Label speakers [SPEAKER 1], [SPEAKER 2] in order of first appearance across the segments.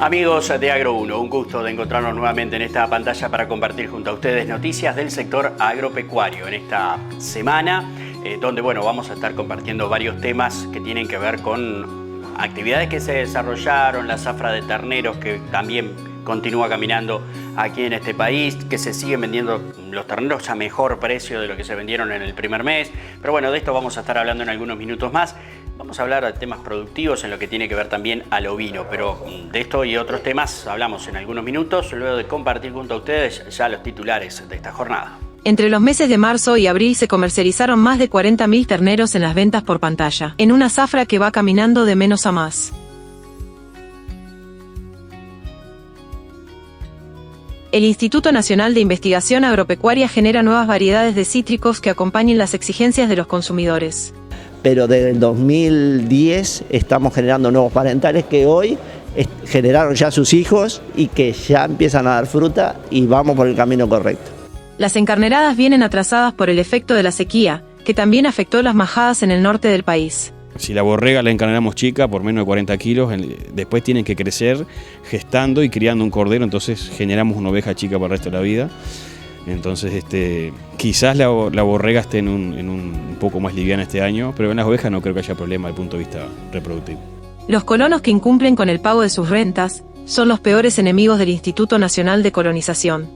[SPEAKER 1] Amigos de Agro 1, un gusto de encontrarnos nuevamente en esta pantalla para compartir junto a ustedes noticias del sector agropecuario en esta semana, donde vamos a estar compartiendo varios temas que tienen que ver con actividades que se desarrollaron, la zafra de terneros que también continúa caminando aquí en este país, que se siguen vendiendo los terneros a mejor precio de lo que se vendieron en el primer mes. Pero bueno, de esto vamos a estar hablando en algunos minutos más. Vamos a hablar de temas productivos en lo que tiene que ver también al ovino, pero de esto y otros temas hablamos en algunos minutos, luego de compartir junto a ustedes ya los titulares de esta jornada.
[SPEAKER 2] Entre los meses de marzo y abril se comercializaron más de 40.000 terneros en las ventas por pantalla, en una zafra que va caminando de menos a más. El Instituto Nacional de Investigación Agropecuaria genera nuevas variedades de cítricos que acompañen las exigencias de los consumidores.
[SPEAKER 3] Pero desde el 2010 estamos generando nuevos parentales que hoy generaron ya sus hijos y que ya empiezan a dar fruta y vamos por el camino correcto.
[SPEAKER 2] Las encarneradas vienen atrasadas por el efecto de la sequía, que también afectó las majadas en el norte del país.
[SPEAKER 4] Si la borrega la encarneramos chica, por menos de 40 kilos, después tienen que crecer gestando y criando un cordero, entonces generamos una oveja chica para el resto de la vida. Entonces quizás la borrega esté en un poco más liviana este año, pero en las ovejas no creo que haya problema desde el punto de vista reproductivo.
[SPEAKER 2] Los colonos que incumplen con el pago de sus rentas son los peores enemigos del Instituto Nacional de Colonización.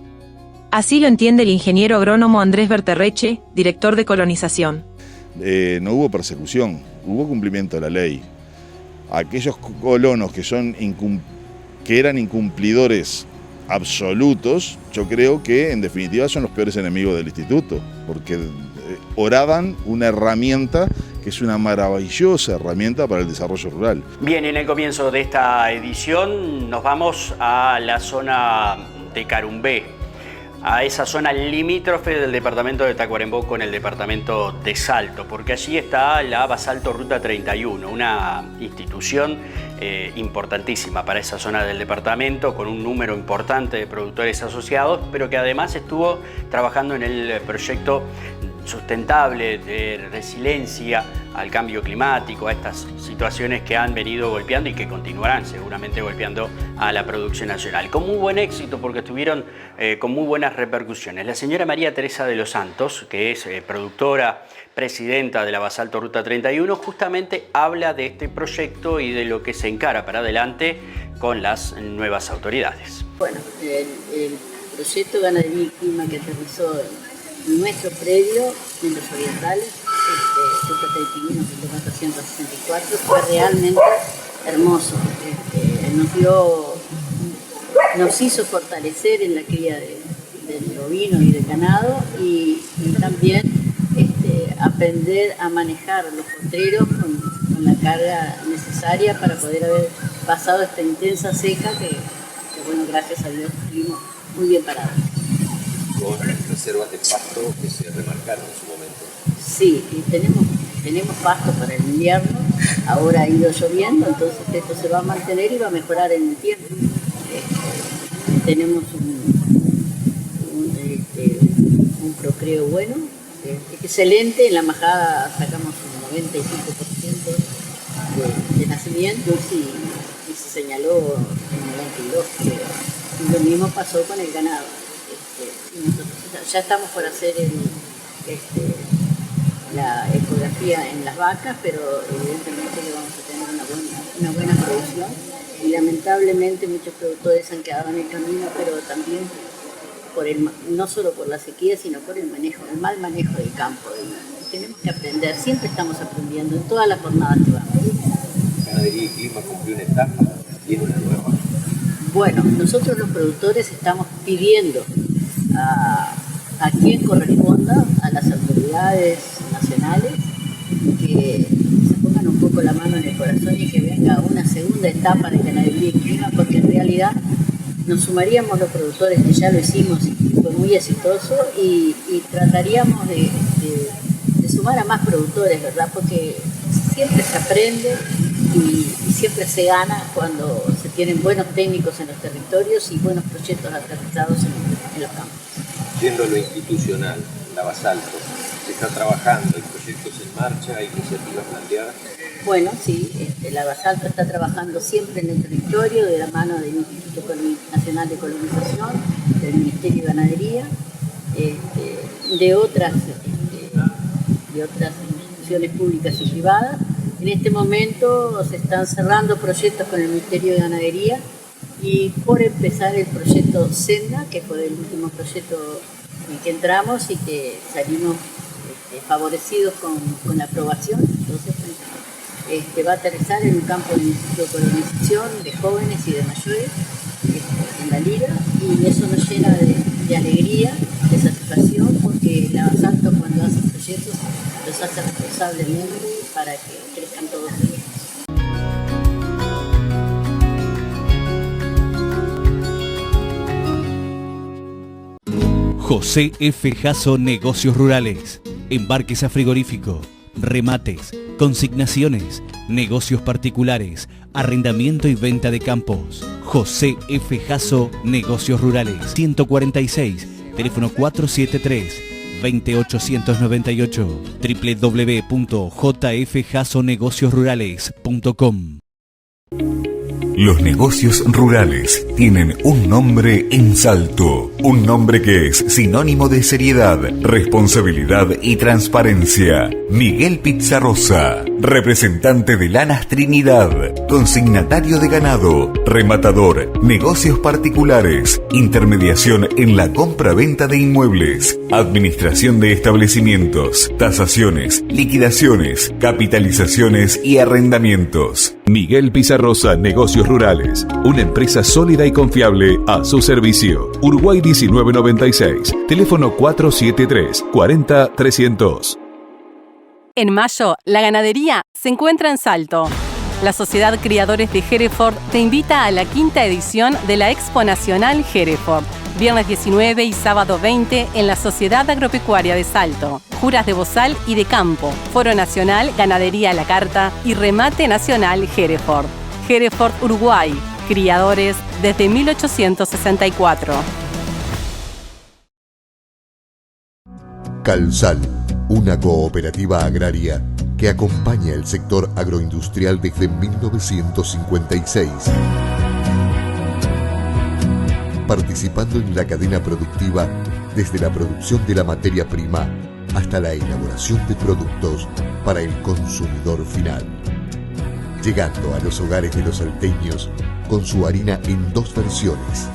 [SPEAKER 2] Así lo entiende el ingeniero agrónomo Andrés Berterreche, director de colonización.
[SPEAKER 5] No hubo persecución, hubo cumplimiento de la ley. Aquellos colonos que eran incumplidores absolutos, yo creo que en definitiva son los peores enemigos del instituto, porque oraban una herramienta que es una maravillosa herramienta para el desarrollo rural.
[SPEAKER 1] Bien, en el comienzo de esta edición nos vamos a la zona de Carumbé, a esa zona limítrofe del departamento de Tacuarembó con el departamento de Salto, porque allí está la Basalto Ruta 31, una institución importantísima para esa zona del departamento, con un número importante de productores asociados, pero que además estuvo trabajando en el proyecto sustentable de resiliencia al cambio climático, a estas situaciones que han venido golpeando y que continuarán seguramente golpeando a la producción nacional. Con muy buen éxito porque estuvieron con muy buenas repercusiones. La señora María Teresa de los Santos, que es productora, presidenta de la Basalto Ruta 31, justamente habla de este proyecto y de lo que se encara para adelante con las nuevas autoridades.
[SPEAKER 6] Bueno, el proyecto Ganadería y Clima que aterrizó en nuestro predio en los orientales, Ruta 31, 464, fue realmente hermoso. Nos hizo fortalecer en la cría del ovino y del ganado y también aprender a manejar los potreros con la carga necesaria para poder haber pasado esta intensa seca que bueno, gracias a Dios estuvimos muy bien parados.
[SPEAKER 7] Con reservas de pasto que se remarcaron en su momento.
[SPEAKER 6] Sí, y tenemos pasto para el invierno, ahora ha ido lloviendo, entonces esto se va a mantener y va a mejorar en el tiempo. Tenemos un procreo bueno, excelente, en la majada sacamos un 95% de nacimientos y se señaló en 92, creo. Y lo mismo pasó con el ganado. Nosotros ya estamos por hacer la ecografía en las vacas, pero evidentemente que vamos a tener una buena producción y lamentablemente muchos productores han quedado en el camino, pero también no solo por la sequía, sino por el mal manejo del campo. Y tenemos que aprender, siempre estamos aprendiendo en todas las jornadas que vamos.
[SPEAKER 7] Ganadería y Clima cumplió una etapa, tiene una nueva. Bueno,
[SPEAKER 6] nosotros los productores estamos pidiendo a quien corresponda, a las autoridades nacionales, que se pongan un poco la mano en el corazón y que venga una segunda etapa de Ganadería y Clima, porque en realidad nos sumaríamos los productores que ya lo hicimos y fue muy exitoso y trataríamos de sumar a más productores, ¿verdad? Porque siempre se aprende y siempre se gana cuando se tienen buenos técnicos en los territorios y buenos proyectos aterrizados en los campos.
[SPEAKER 7] Yendo a lo institucional, la Basalto, se está trabajando en proyectos en marcha, iniciativas planteadas?
[SPEAKER 6] Bueno, sí, la Basalto está trabajando siempre en el territorio de la mano del Instituto Nacional de Colonización, del Ministerio de Ganadería, de otras instituciones públicas y privadas. En este momento se están cerrando proyectos con el Ministerio de Ganadería y por empezar el proyecto Senda, que fue el último proyecto en que entramos y que salimos favorecidos con la aprobación. Entonces, va a aterrizar en un campo de Instituto de Colonización de jóvenes y de mayores en la liga, y eso nos llena de alegría, de satisfacción, porque la Basalto, cuando hace proyectos, los hace responsablemente para que crezcan todos ellos.
[SPEAKER 8] José F. Jasso Negocios Rurales. Embarques a frigorífico, remates, consignaciones, negocios particulares, arrendamiento y venta de campos. José F. Jasso Negocios Rurales. 146, teléfono 473-20898, www.jfjassonegociosrurales.com.
[SPEAKER 9] Los negocios rurales tienen un nombre en Salto, un nombre que es sinónimo de seriedad, responsabilidad y transparencia. Miguel Pizarrosa, representante de Lanas Trinidad, consignatario de ganado, rematador, negocios particulares, intermediación en la compra-venta de inmuebles, administración de establecimientos, tasaciones, liquidaciones, capitalizaciones y arrendamientos.
[SPEAKER 10] Miguel Pizarrosa Negocios Rurales, una empresa sólida y confiable a su servicio. Uruguay 1996, teléfono 473-40-300.
[SPEAKER 11] En mayo, la ganadería se encuentra en Salto. La Sociedad Criadores de Hereford te invita a la 5ª edición de la Expo Nacional Hereford, viernes 19 y sábado 20 en la Sociedad Agropecuaria de Salto. Juras de bozal y de campo, Foro Nacional Ganadería a la Carta y Remate Nacional Hereford. Hereford, Uruguay. Criadores desde 1864.
[SPEAKER 12] Calsal, una cooperativa agraria que acompaña el sector agroindustrial desde 1956. Participando en la cadena productiva desde la producción de la materia prima hasta la elaboración de productos para el consumidor final. Llegando a los hogares de los salteños con su harina en 2 versiones,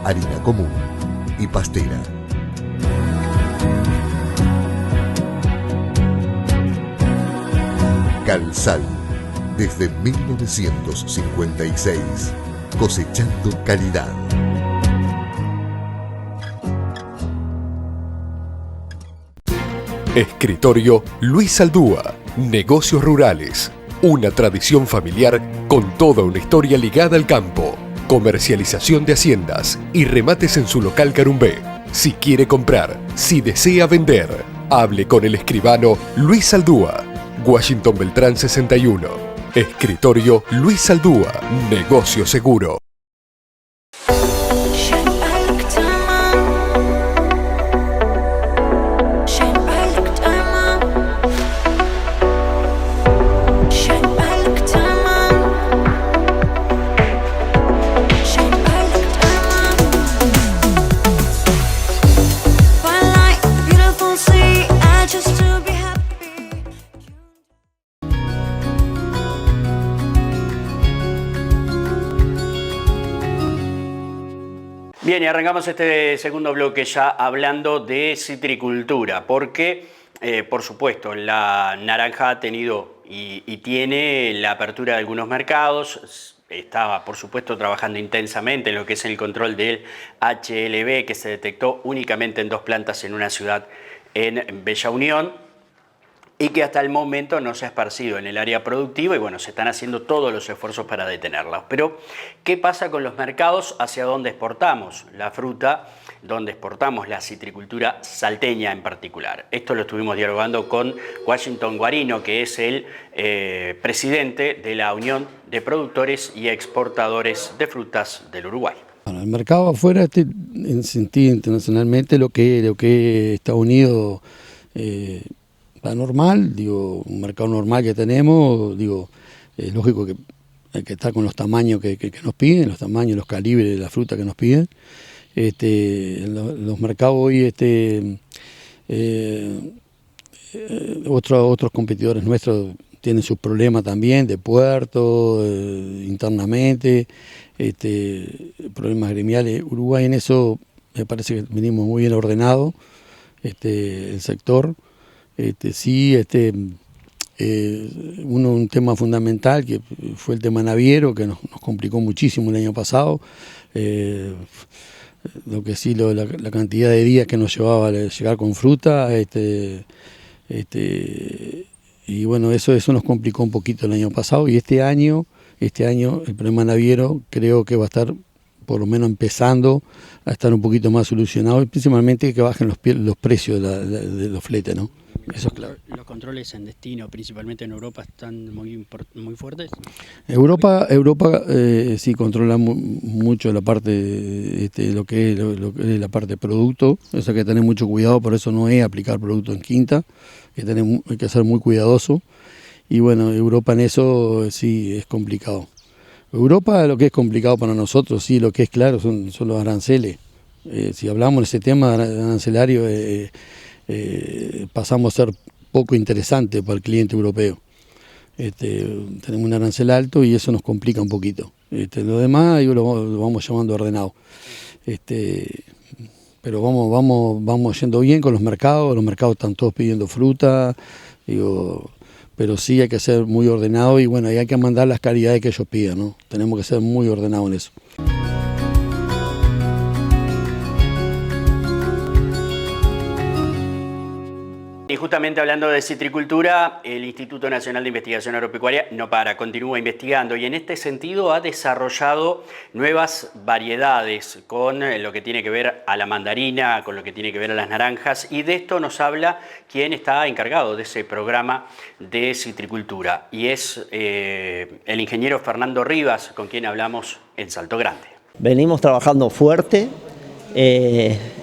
[SPEAKER 12] harina común y pastera. Calsal, desde 1956, cosechando calidad.
[SPEAKER 13] Escritorio Luis Aldúa, Negocios Rurales, una tradición familiar con toda una historia ligada al campo, comercialización de haciendas y remates en su local Carumbé. Si quiere comprar, si desea vender, hable con el escribano Luis Aldúa, Washington Beltrán 61. Escritorio Luis Aldúa, Negocio Seguro.
[SPEAKER 1] Bien, y arrancamos este segundo bloque ya hablando de citricultura, porque, por supuesto, la naranja ha tenido y tiene la apertura de algunos mercados. Estaba, por supuesto, trabajando intensamente en lo que es el control del HLB, que se detectó únicamente en 2 plantas en una ciudad en Bella Unión, y que hasta el momento no se ha esparcido en el área productiva y bueno, se están haciendo todos los esfuerzos para detenerla. Pero, ¿qué pasa con los mercados hacia donde exportamos la fruta, donde exportamos la citricultura salteña en particular? Esto lo estuvimos dialogando con Washington Guarino, que es el presidente de la Unión de Productores y Exportadores de Frutas del Uruguay.
[SPEAKER 14] Bueno, el mercado afuera, en sentido internacionalmente, lo que Estados Unidos está normal, digo, un mercado normal que tenemos, digo, es lógico que hay que estar con los tamaños que nos piden, los tamaños, los calibres de la fruta que nos piden. Los mercados hoy, otros competidores nuestros tienen sus problemas también de puerto, internamente, problemas gremiales. Uruguay en eso me parece que venimos muy bien ordenados, el sector. Un tema fundamental que fue el tema naviero, que nos complicó muchísimo el año pasado. Lo que sí, la cantidad de días que nos llevaba llegar con fruta, y bueno, eso nos complicó un poquito el año pasado, y este año el problema naviero creo que va a estar por lo menos empezando a estar un poquito más solucionado, y principalmente que bajen los precios de los fletes, ¿no? Eso es claro.
[SPEAKER 15] ¿Los controles en destino, principalmente en Europa, están muy fuertes?
[SPEAKER 14] Europa sí controla mucho la parte, lo que es la parte de producto, eso hay que tener mucho cuidado, por eso no es aplicar producto en quinta, hay que ser muy cuidadoso, y bueno, Europa en eso sí es complicado. Europa lo que es complicado para nosotros, sí, lo que es claro son los aranceles. Si hablamos de ese tema arancelario, pasamos a ser poco interesante para el cliente europeo. Tenemos un arancel alto y eso nos complica un poquito. Lo demás lo vamos llevando ordenado. Pero vamos yendo bien con los mercados están todos pidiendo fruta, pero sí hay que ser muy ordenado y bueno, hay que mandar las calidades que ellos pidan, ¿no? Tenemos que ser muy ordenados en eso.
[SPEAKER 1] Y justamente hablando de citricultura, el Instituto Nacional de Investigación Agropecuaria no para, continúa investigando y en este sentido ha desarrollado nuevas variedades con lo que tiene que ver a la mandarina, con lo que tiene que ver a las naranjas, y de esto nos habla quien está encargado de ese programa de citricultura y es el ingeniero Fernando Rivas, con quien hablamos en Salto Grande.
[SPEAKER 3] Venimos trabajando fuerte,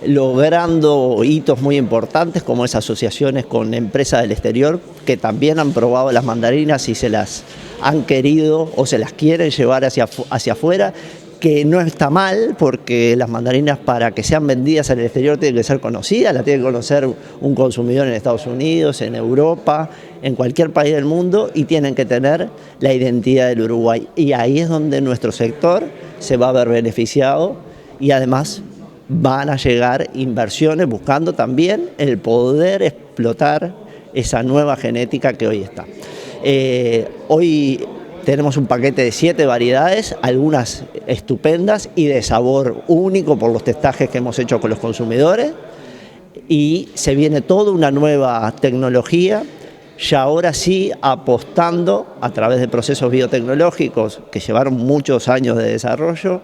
[SPEAKER 3] logrando hitos muy importantes como esas asociaciones con empresas del exterior que también han probado las mandarinas y se las han querido o se las quieren llevar hacia afuera, que no está mal porque las mandarinas para que sean vendidas en el exterior tienen que ser conocidas, las tiene que conocer un consumidor en Estados Unidos, en Europa, en cualquier país del mundo y tienen que tener la identidad del Uruguay y ahí es donde nuestro sector se va a ver beneficiado y además van a llegar inversiones buscando también el poder explotar esa nueva genética que hoy está. Hoy tenemos un paquete de 7 variedades, algunas estupendas y de sabor único por los testajes que hemos hecho con los consumidores y se viene toda una nueva tecnología, ya ahora sí apostando a través de procesos biotecnológicos que llevaron muchos años de desarrollo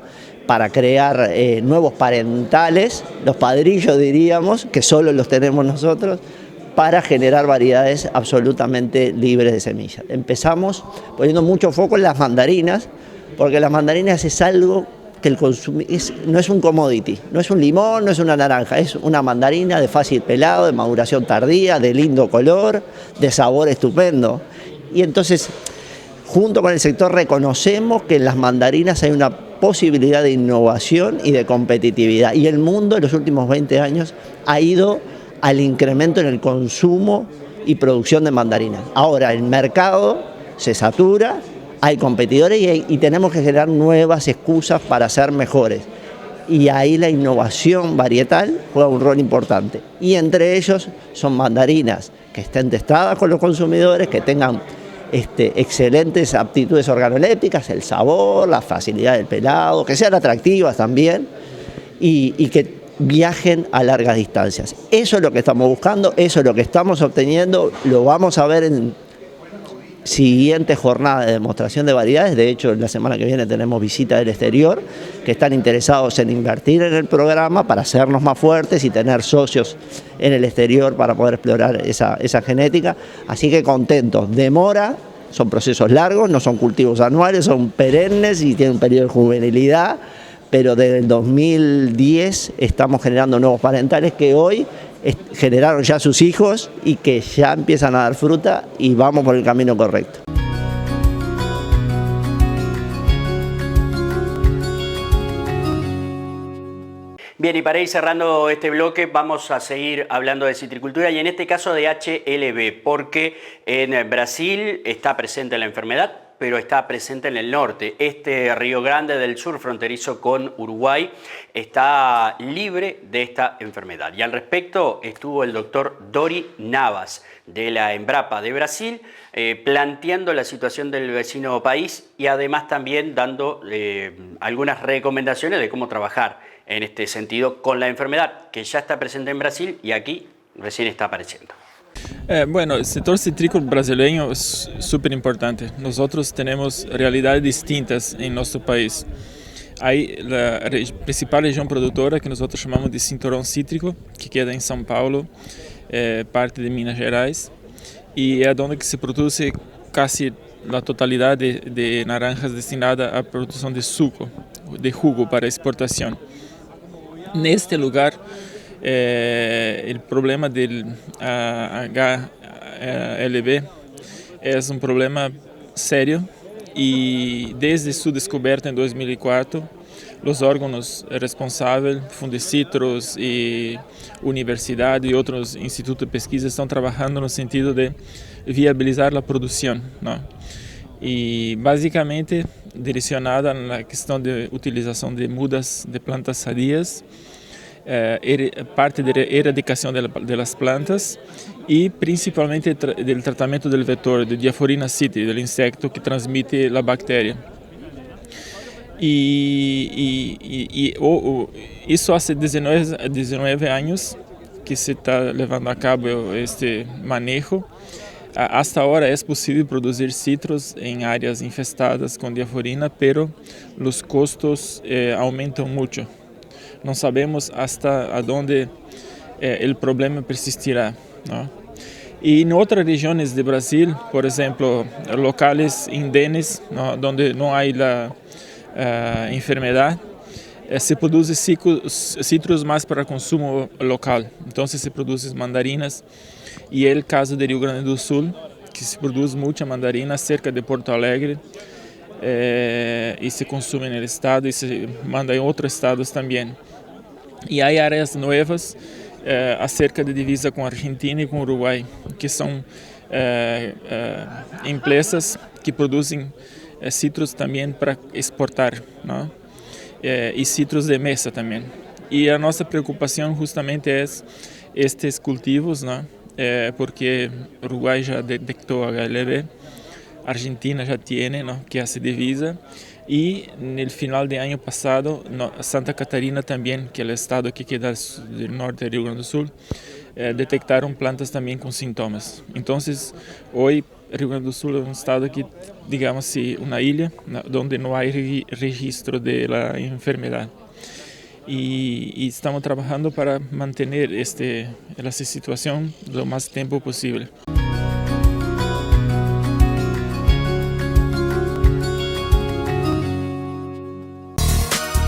[SPEAKER 3] para crear nuevos parentales, los padrillos diríamos, que solo los tenemos nosotros, para generar variedades absolutamente libres de semillas. Empezamos poniendo mucho foco en las mandarinas, porque las mandarinas es algo que no es un commodity, no es un limón, no es una naranja, es una mandarina de fácil pelado, de maduración tardía, de lindo color, de sabor estupendo. Y entonces, junto con el sector, reconocemos que en las mandarinas hay una posibilidad de innovación y de competitividad. Y el mundo en los últimos 20 años ha ido al incremento en el consumo y producción de mandarinas. Ahora el mercado se satura, hay competidores y tenemos que generar nuevas excusas para ser mejores. Y ahí la innovación varietal juega un rol importante. Y entre ellos son mandarinas que estén testadas con los consumidores, que tengan excelentes aptitudes organolépticas, el sabor, la facilidad del pelado, que sean atractivas también y que viajen a largas distancias. Eso es lo que estamos buscando, eso es lo que estamos obteniendo, lo vamos a ver en siguientes jornadas de demostración de variedades. De hecho, la semana que viene tenemos visita del exterior que están interesados en invertir en el programa para hacernos más fuertes y tener socios en el exterior para poder explorar esa genética. Así que contentos. Demora, son procesos largos, no son cultivos anuales, son perennes y tienen un periodo de juvenilidad, pero desde el 2010 estamos generando nuevos parentales que hoy generaron ya sus hijos y que ya empiezan a dar fruta y vamos por el camino correcto.
[SPEAKER 1] Bien, y para ir cerrando este bloque vamos a seguir hablando de citricultura y en este caso de HLB, porque en Brasil está presente la enfermedad, pero está presente en el norte. Este Río Grande del Sur, fronterizo con Uruguay, está libre de esta enfermedad. Y al respecto estuvo el doctor Dori Navas de la Embrapa de Brasil, planteando la situación del vecino país y además también dando algunas recomendaciones de cómo trabajar en este sentido con la enfermedad que ya está presente en Brasil y aquí recién está apareciendo.
[SPEAKER 16] Bueno, el sector citrícola brasileño es súper importante. Nosotros tenemos realidades distintas en nuestro país. Hay la principal región productora que nosotros llamamos de cinturón cítrico, que queda en São Paulo, parte de Minas Gerais, y es donde se produce casi la totalidad de naranjas destinada a producción de suco, de jugo para exportación. En este lugar, el problema del HLB es un problema serio y desde su descoberta en 2004, los órganos responsables, Fundecitrus y Universidad y otros institutos de pesquisa están trabajando en el sentido de viabilizar la producción, ¿no? Y básicamente direccionada en la cuestión de utilización de mudas de plantas sadias, parte de la erradicación de las plantas y principalmente del tratamiento del vector de Diaphorina citri, del insecto que transmite la bacteria. Y eso hace 19 años que se está llevando a cabo este manejo. Hasta ahora es posible producir citros en áreas infestadas con diaforina, pero los costos aumentan mucho. No sabemos hasta dónde el problema persistirá, ¿no? Y en otras regiones de Brasil, por ejemplo, locales indígenas, ¿no?, donde no hay la enfermedad, se produce citros más para consumo local. Entonces se producen mandarinas. Y el caso de Rio Grande do Sul, que se produce mucha mandarina cerca de Porto Alegre y se consume en el estado y se manda en otros estados también. Y hay áreas nuevas acerca de divisa con Argentina y con Uruguay, que son empresas que producen citros también para exportar, ¿no? Y citros de mesa también. Y a nuestra preocupación justamente es estos cultivos, ¿no? Porque Uruguay ya detectó HLB, Argentina ya tiene, ¿no?, que hace divisa, y en el final de año pasado Santa Catarina también, que es el estado que queda del norte de Rio Grande do Sul, detectaron plantas también con síntomas. Entonces hoy Rio Grande do Sul es un estado que, digamos así, una isla donde no hay registro de la enfermedad. Y estamos trabajando para mantener esta situación lo más tiempo posible.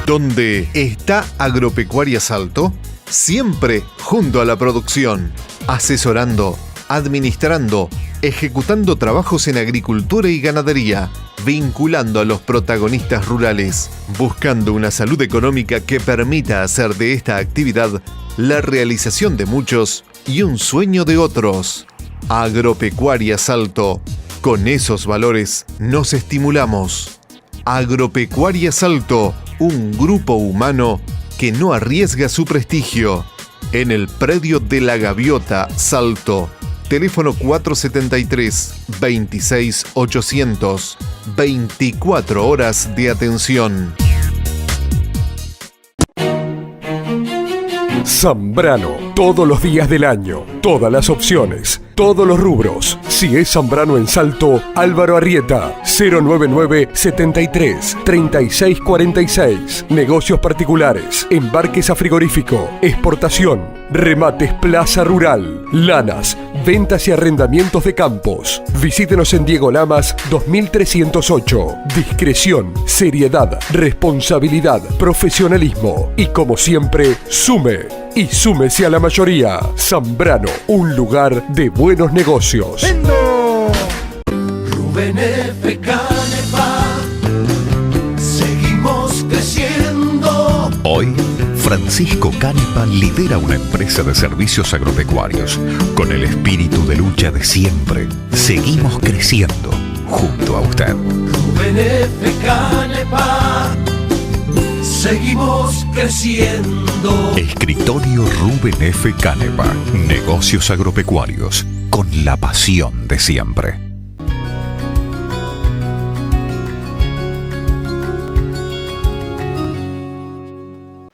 [SPEAKER 17] ¿Dónde está Agropecuaria Salto? Siempre junto a la producción, asesorando, administrando, ejecutando trabajos en agricultura y ganadería, vinculando a los protagonistas rurales, buscando una salud económica que permita hacer de esta actividad la realización de muchos y un sueño de otros. Agropecuaria Salto. Con esos valores nos estimulamos. Agropecuaria Salto, un grupo humano que no arriesga su prestigio. En el predio de La Gaviota, Salto. Teléfono 473-26800. 24 horas de atención.
[SPEAKER 13] Zambrano, todos los días del año, todas las opciones, todos los rubros. Si es Zambrano en Salto, Álvaro Arrieta, 099 73 36 46. Negocios particulares, embarques a frigorífico, exportación, Remates Plaza Rural. Lanas, ventas y arrendamientos de campos. Visítenos en Diego Lamas 2308. Discreción, seriedad, responsabilidad, profesionalismo y como siempre, sume y súmese a la mayoría. Zambrano, un lugar de buenos negocios.
[SPEAKER 18] Rubén F. Canepa, seguimos creciendo.
[SPEAKER 9] Hoy, Francisco Canepa lidera una empresa de servicios agropecuarios. Con el espíritu de lucha de siempre, seguimos creciendo junto a usted.
[SPEAKER 18] Rubén F. Canepa, seguimos creciendo.
[SPEAKER 9] Escritorio Rubén F. Canepa. Negocios agropecuarios con la pasión de siempre.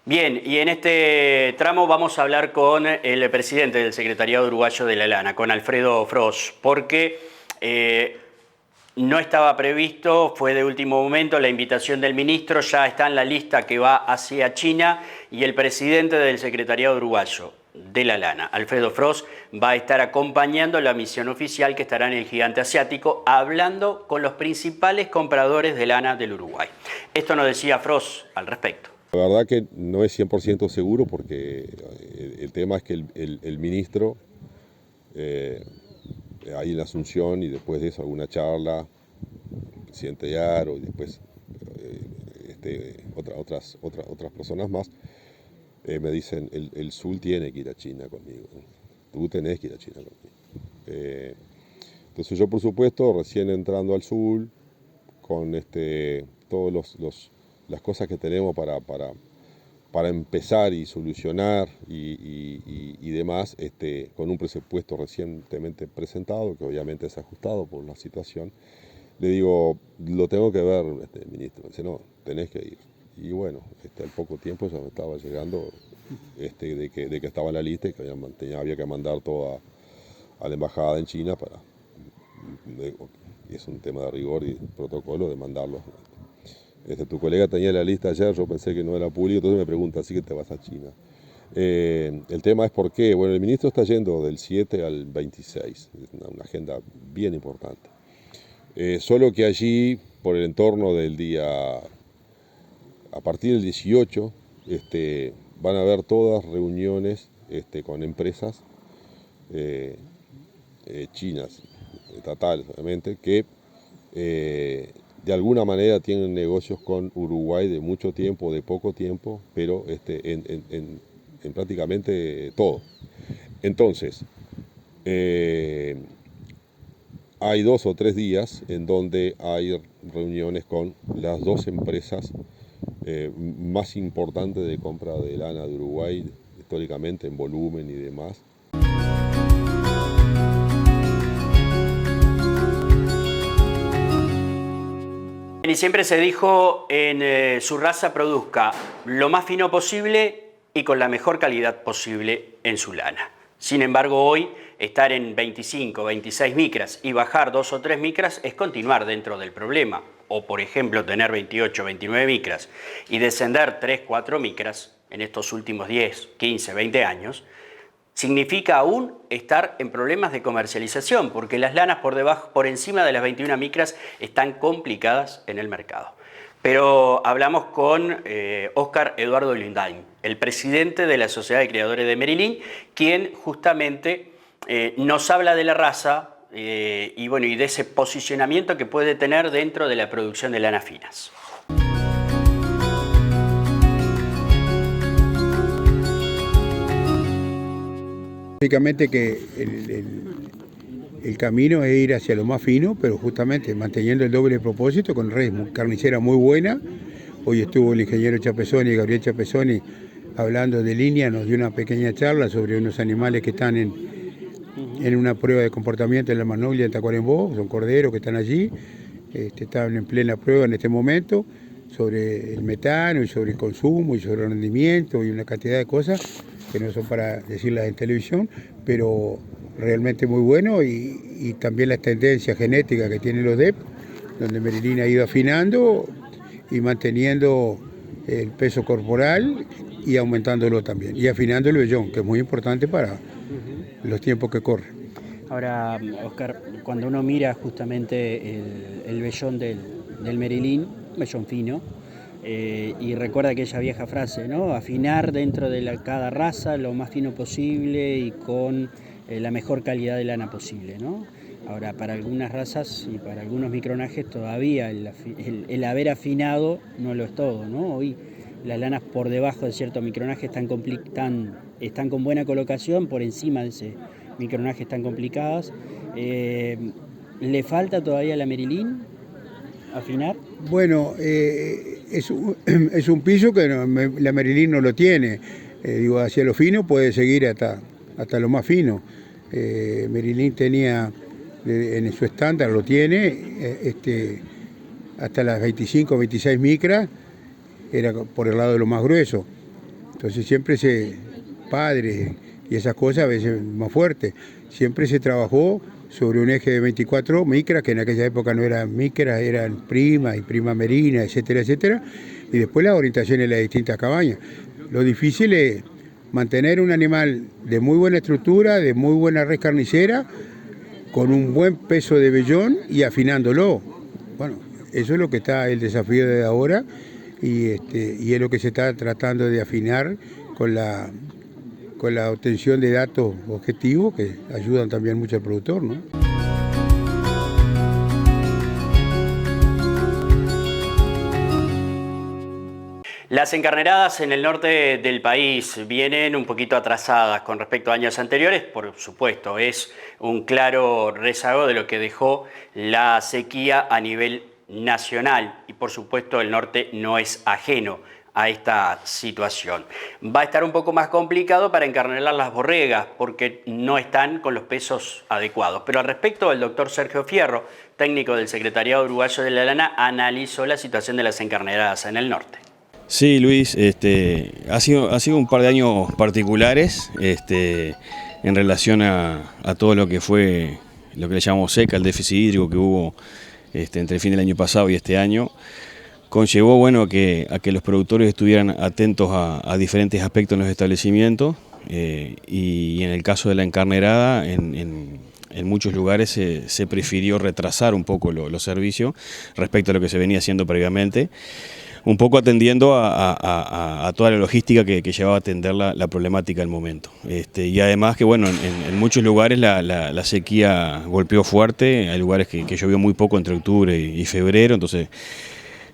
[SPEAKER 1] Bien, y en este tramo vamos a hablar con el presidente del Secretariado Uruguayo de la Lana, con Alfredo Frost, porque no estaba previsto, fue de último momento la invitación del ministro, ya está en la lista que va hacia China, y el presidente del Secretariado Uruguayo de la Lana, Alfredo Frost, va a estar acompañando la misión oficial que estará en el gigante asiático, hablando con los principales compradores de lana del Uruguay. Esto nos decía Frost al respecto.
[SPEAKER 19] La verdad que no es 100% seguro porque el tema es que el ministro hay en la Asunción y después de eso alguna charla, el presidente Yaro y después otras personas más me dicen el Sul tiene que ir a China conmigo, tú tenés que ir a China conmigo. Entonces yo por supuesto recién entrando al Sul con todos las cosas que tenemos para empezar y solucionar y demás, con un presupuesto recientemente presentado, que obviamente es ajustado por la situación, le digo, lo tengo que ver, ministro. Me dice, no, tenés que ir. Y bueno, al poco tiempo ya me estaba llegando de que estaba en la lista y que había que mandar todo a la embajada en China y es un tema de rigor y protocolo de mandarlo. Tu colega tenía la lista ayer, yo pensé que no era público, entonces me pregunta, ¿así que te vas a China? El tema es por qué. Bueno, el ministro está yendo del 7 al 26, es una agenda bien importante. Solo que allí, por el entorno del día, a partir del 18, van a haber todas reuniones con empresas chinas, estatales obviamente, que de alguna manera tienen negocios con Uruguay de mucho tiempo, de poco tiempo, pero en prácticamente todo. Entonces, hay 2 o 3 días en donde hay reuniones con las 2 empresas más importantes de compra de lana de Uruguay, históricamente en volumen y demás.
[SPEAKER 1] Y siempre se dijo en su raza produzca lo más fino posible y con la mejor calidad posible en su lana. Sin embargo, hoy estar en 25, 26 micras y bajar 2 o 3 micras es continuar dentro del problema. O, por ejemplo, tener 28, 29 micras y descender 3, 4 micras en estos últimos 10, 15, 20 años, significa aún estar en problemas de comercialización, porque las lanas por encima de las 21 micras están complicadas en el mercado. Pero hablamos con Óscar Eduardo Lundain, el presidente de la Sociedad de Criadores de Merilín, quien justamente nos habla de la raza y de ese posicionamiento que puede tener dentro de la producción de lanas finas.
[SPEAKER 20] Básicamente que el camino es ir hacia lo más fino, pero justamente manteniendo el doble propósito con redes carniceras muy buena. Hoy estuvo el ingeniero Chapezoni, Gabriel Chapezoni, hablando de línea, nos dio una pequeña charla sobre unos animales que están en una prueba de comportamiento en la Magnolia en Tacuarembó, son corderos que están allí, están en plena prueba en este momento, sobre el metano y sobre el consumo y sobre el rendimiento y una cantidad de cosas que no son para decirlas en televisión, pero realmente muy bueno y también las tendencias genéticas que tienen los DEP, donde Merilín ha ido afinando y manteniendo el peso corporal y aumentándolo también. Y afinando el vellón, que es muy importante para los tiempos que corren.
[SPEAKER 15] Ahora, Oscar, cuando uno mira justamente el vellón del Merillín, vellón fino, y recuerda aquella vieja frase, ¿no? Afinar dentro de cada raza lo más fino posible y con la mejor calidad de lana posible, ¿no? Ahora, para algunas razas y para algunos micronajes todavía el haber afinado no lo es todo, ¿no? Hoy las lanas por debajo de cierto micronaje están con buena colocación, por encima de ese micronaje están complicadas. ¿Le falta todavía a la Merillín afinar?
[SPEAKER 20] Bueno, es un piso que la Merillín no lo tiene. Digo, hacia lo fino puede seguir hasta lo más fino. Merillín tenía, en su estándar lo tiene, hasta las 25 o 26 micras, era por el lado de lo más grueso. Entonces siempre padre y esas cosas a veces más fuertes, siempre se trabajó sobre un eje de 24 micras, que en aquella época no eran micras, eran prima y prima merina, etcétera, etcétera, y después la orientación en las distintas cabañas. Lo difícil es mantener un animal de muy buena estructura, de muy buena res carnicera, con un buen peso de vellón y afinándolo. Bueno, eso es lo que está el desafío de ahora y es lo que se está tratando de afinar con la obtención de datos objetivos que ayudan también mucho al productor, ¿no?
[SPEAKER 1] Las encarneradas en el norte del país vienen un poquito atrasadas con respecto a años anteriores, por supuesto, es un claro rezago de lo que dejó la sequía a nivel nacional y por supuesto el norte no es ajeno a esta situación. Va a estar un poco más complicado para encarnelar las borregas porque no están con los pesos adecuados. Pero al respecto, el doctor Sergio Fierro, técnico del Secretariado Uruguayo de la Lana, analizó la situación de las encarneradas en el norte.
[SPEAKER 4] Sí, Luis, ha sido un par de años particulares en relación a todo lo que fue, lo que le llamamos seca, el déficit hídrico que hubo entre el fin del año pasado y este año. Conllevó a que los productores estuvieran atentos a diferentes aspectos en los establecimientos y en el caso de la encarnerada, en muchos lugares se prefirió retrasar un poco los servicios respecto a lo que se venía haciendo previamente, un poco atendiendo a toda la logística que llevaba a atender la problemática del momento. Y además que en muchos lugares la sequía golpeó fuerte, hay lugares que llovió muy poco entre octubre y febrero, entonces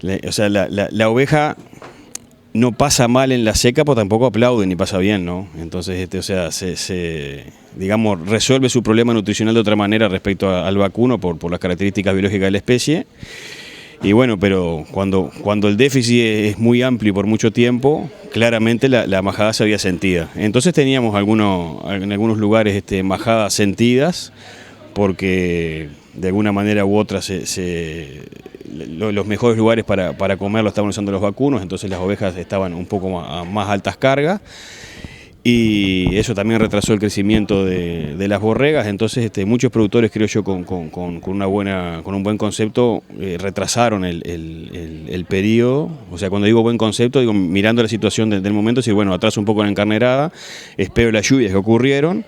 [SPEAKER 4] la oveja no pasa mal en la seca, pero tampoco aplaude ni pasa bien, ¿no? Entonces, digamos, resuelve su problema nutricional de otra manera respecto al vacuno por las características biológicas de la especie. Y bueno, pero cuando el déficit es muy amplio y por mucho tiempo, claramente la majada se había sentida. Entonces teníamos en algunos lugares majadas sentidas, porque de alguna manera u otra los mejores lugares para comer lo estaban usando los vacunos, entonces las ovejas estaban un poco más altas cargas y eso también retrasó el crecimiento de las borregas. Entonces muchos productores, creo yo, con un buen concepto retrasaron el periodo. O sea, cuando digo buen concepto, digo mirando la situación del momento, si atraso un poco la encarnerada, espero las lluvias que ocurrieron.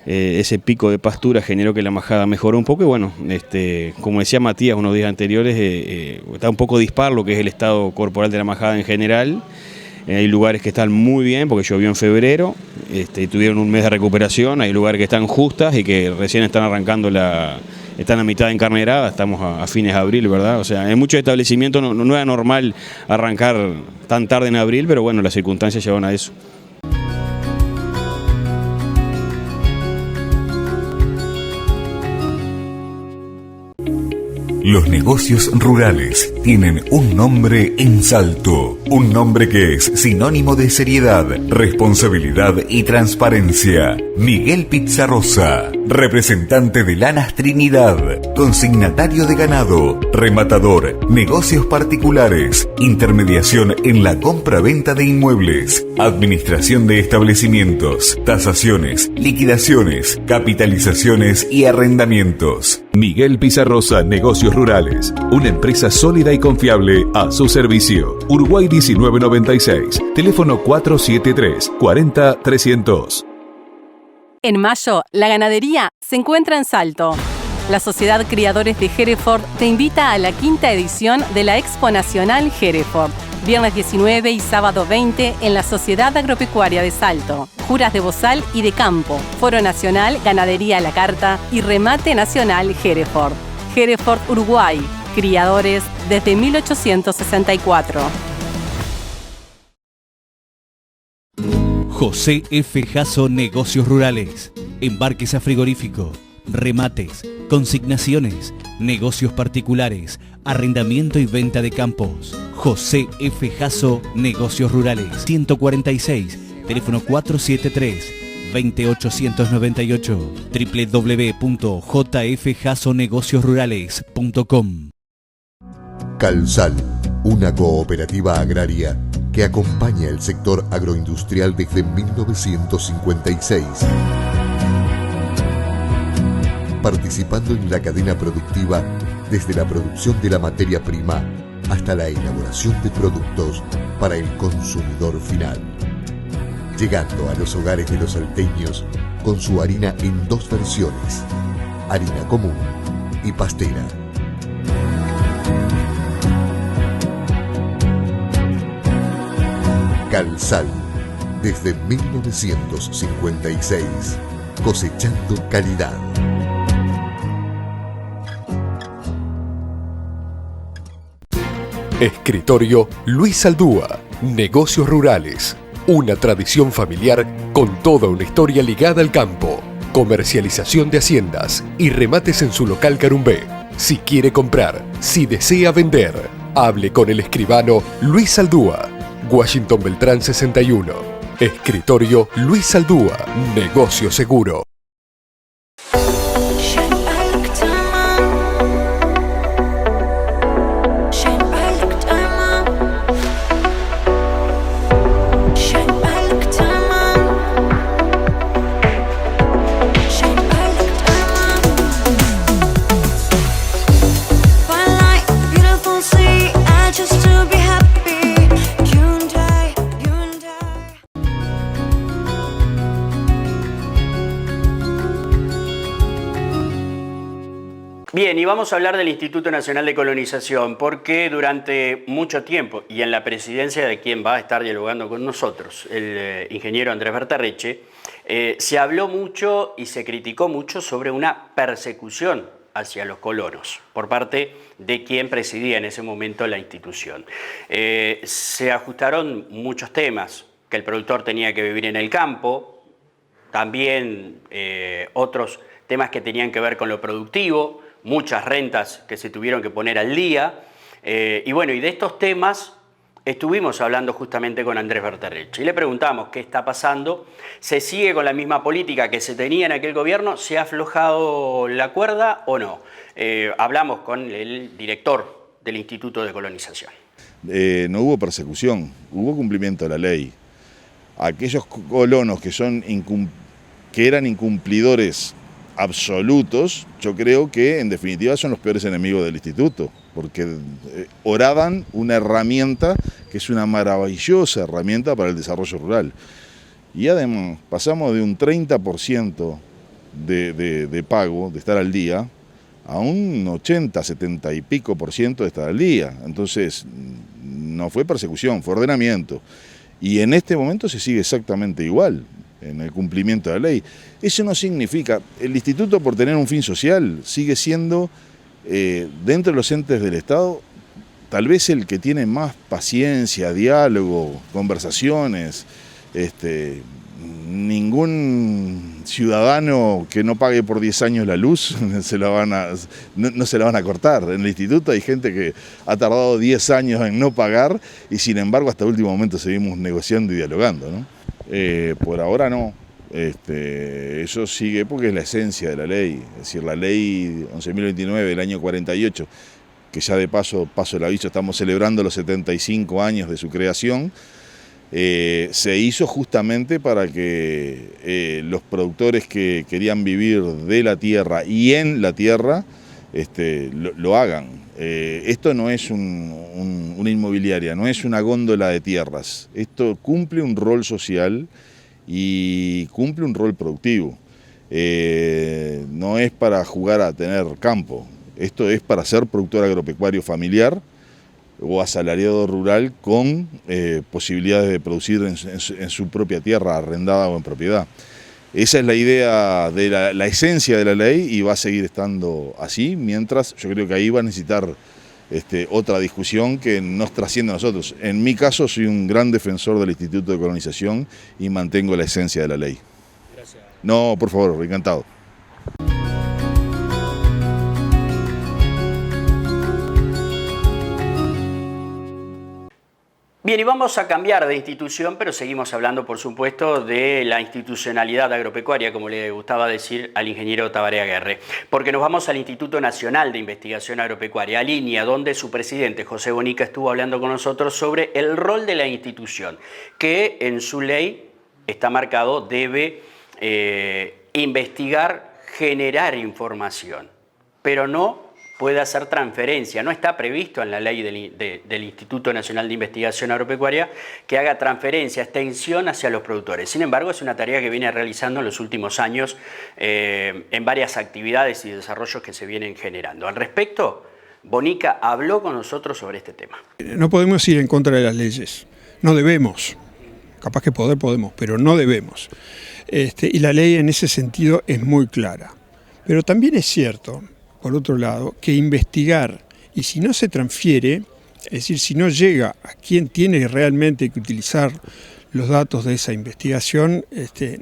[SPEAKER 4] Ese pico de pastura generó que la majada mejoró un poco y como decía Matías unos días anteriores, está un poco dispar lo que es el estado corporal de la majada en general. Hay lugares que están muy bien porque llovió en febrero y tuvieron un mes de recuperación, hay lugares que están justas y que recién están arrancando están a mitad de encarnerada, estamos a fines de abril, ¿verdad? O sea, en muchos establecimientos no era normal arrancar tan tarde en abril, pero las circunstancias llevan a eso.
[SPEAKER 10] Los negocios rurales tienen un nombre en Salto, un nombre que es sinónimo de seriedad, responsabilidad y transparencia. Miguel Pizarrosa, representante de Lanas Trinidad, consignatario de ganado, rematador, negocios particulares, intermediación en la compra-venta de inmuebles, administración de establecimientos, tasaciones, liquidaciones, capitalizaciones y arrendamientos. Miguel Pizarrosa Negocios Rurales, una empresa sólida y confiable a su servicio. Uruguay 1996, teléfono 473 40 300.
[SPEAKER 11] En mayo, la ganadería se encuentra en Salto. La Sociedad Criadores de Hereford te invita a la 5ª edición de la Expo Nacional Hereford. Viernes 19 y sábado 20 en la Sociedad Agropecuaria de Salto. Juras de bozal y de campo. Foro Nacional Ganadería a la Carta y Remate Nacional Hereford. Hereford, Uruguay. Criadores desde 1864.
[SPEAKER 8] José F. Jasso Negocios Rurales. Embarques a frigorífico, remates, consignaciones, negocios particulares, arrendamiento y venta de campos. José F. Jasso Negocios Rurales. 146, teléfono 473-20898. www.jfjassonegociosrurales.com.
[SPEAKER 12] Calsal, una cooperativa agraria que acompaña el sector agroindustrial desde 1956. Participando en la cadena productiva desde la producción de la materia prima hasta la elaboración de productos para el consumidor final. Llegando a los hogares de los salteños con su harina en 2 versiones, harina común y pastera. Calsal, desde 1956, cosechando calidad.
[SPEAKER 13] Escritorio Luis Aldúa, Negocios Rurales, una tradición familiar con toda una historia ligada al campo, comercialización de haciendas y remates en su local Carumbé. Si quiere comprar, si desea vender, hable con el escribano Luis Aldúa, Washington Beltrán 61. Escritorio Luis Aldúa, Negocio Seguro.
[SPEAKER 1] Bien, y vamos a hablar del Instituto Nacional de Colonización, porque durante mucho tiempo, y en la presidencia de quien va a estar dialogando con nosotros, el ingeniero Andrés Berterrecche, se habló mucho y se criticó mucho sobre una persecución hacia los colonos por parte de quien presidía en ese momento la institución. Se ajustaron muchos temas, que el productor tenía que vivir en el campo, también otros temas que tenían que ver con lo productivo, muchas rentas que se tuvieron que poner al día. Y bueno, y de estos temas estuvimos hablando justamente con Andrés Berterrecche y le preguntamos qué está pasando. ¿Se sigue con la misma política que se tenía en aquel gobierno? ¿Se ha aflojado la cuerda o no? Hablamos con el director del Instituto de Colonización.
[SPEAKER 5] No hubo persecución, hubo cumplimiento de la ley. Aquellos colonos que eran incumplidores absolutos, yo creo que en definitiva son los peores enemigos del instituto, porque oraban una herramienta que es una maravillosa herramienta para el desarrollo rural. Y además pasamos de un 30% de pago, de estar al día, a un 80, 70 y pico % de estar al día. Entonces no fue persecución, fue ordenamiento. Y en este momento se sigue exactamente igual, en el cumplimiento de la ley. Eso no significa, el instituto por tener un fin social sigue siendo, dentro de los entes del Estado, tal vez el que tiene más paciencia, diálogo, conversaciones. Ningún ciudadano que no pague por 10 años la luz no se la van a cortar. En el instituto hay gente que ha tardado 10 años en no pagar y sin embargo hasta el último momento seguimos negociando y dialogando, ¿no? Por ahora no. Eso sigue porque es la esencia de la ley. Es decir, la ley 11.029 del año 48, que ya de paso el aviso, estamos celebrando los 75 años de su creación, se hizo justamente para que los productores que querían vivir de la tierra y en la tierra lo hagan. Esto no es una inmobiliaria, no es una góndola de tierras. Esto cumple un rol social y cumple un rol productivo. No es para jugar a tener campo. Esto es para ser productor agropecuario familiar o asalariado rural con posibilidades de producir en su propia tierra, arrendada o en propiedad. Esa es la idea de la esencia de la ley y va a seguir estando así, mientras yo creo que ahí va a necesitar otra discusión que nos trasciende a nosotros. En mi caso soy un gran defensor del Instituto de Colonización y mantengo la esencia de la ley. Gracias. No, por favor, encantado.
[SPEAKER 1] Bien, y vamos a cambiar de institución, pero seguimos hablando, por supuesto, de la institucionalidad agropecuaria, como le gustaba decir al ingeniero Tabaré Aguerre, porque nos vamos al Instituto Nacional de Investigación Agropecuaria, al INIA, donde su presidente, José Bonica, estuvo hablando con nosotros sobre el rol de la institución, que en su ley está marcado, debe investigar, generar información, pero no puede hacer transferencia. No está previsto en la ley del Instituto Nacional de Investigación Agropecuaria que haga transferencia, extensión hacia los productores. Sin embargo, es una tarea que viene realizando en los últimos años en varias actividades y desarrollos que se vienen generando. Al respecto, Bonica habló con nosotros sobre este tema.
[SPEAKER 21] No podemos ir en contra de las leyes, no debemos. Capaz que podemos, pero no debemos. Y la ley en ese sentido es muy clara. Pero también es cierto, por otro lado, que investigar, y si no se transfiere, es decir, si no llega a quien tiene realmente que utilizar los datos de esa investigación,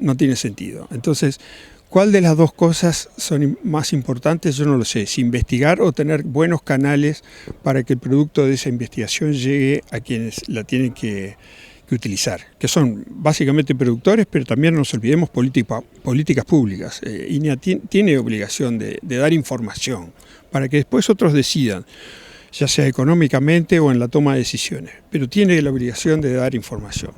[SPEAKER 21] no tiene sentido. Entonces, ¿cuál de las dos cosas son más importantes? Yo no lo sé, si investigar o tener buenos canales para que el producto de esa investigación llegue a quienes la tienen que utilizar, que son básicamente productores, pero también no nos olvidemos políticas públicas. INIA tiene obligación de dar información para que después otros decidan, ya sea económicamente o en la toma de decisiones, pero tiene la obligación de dar información.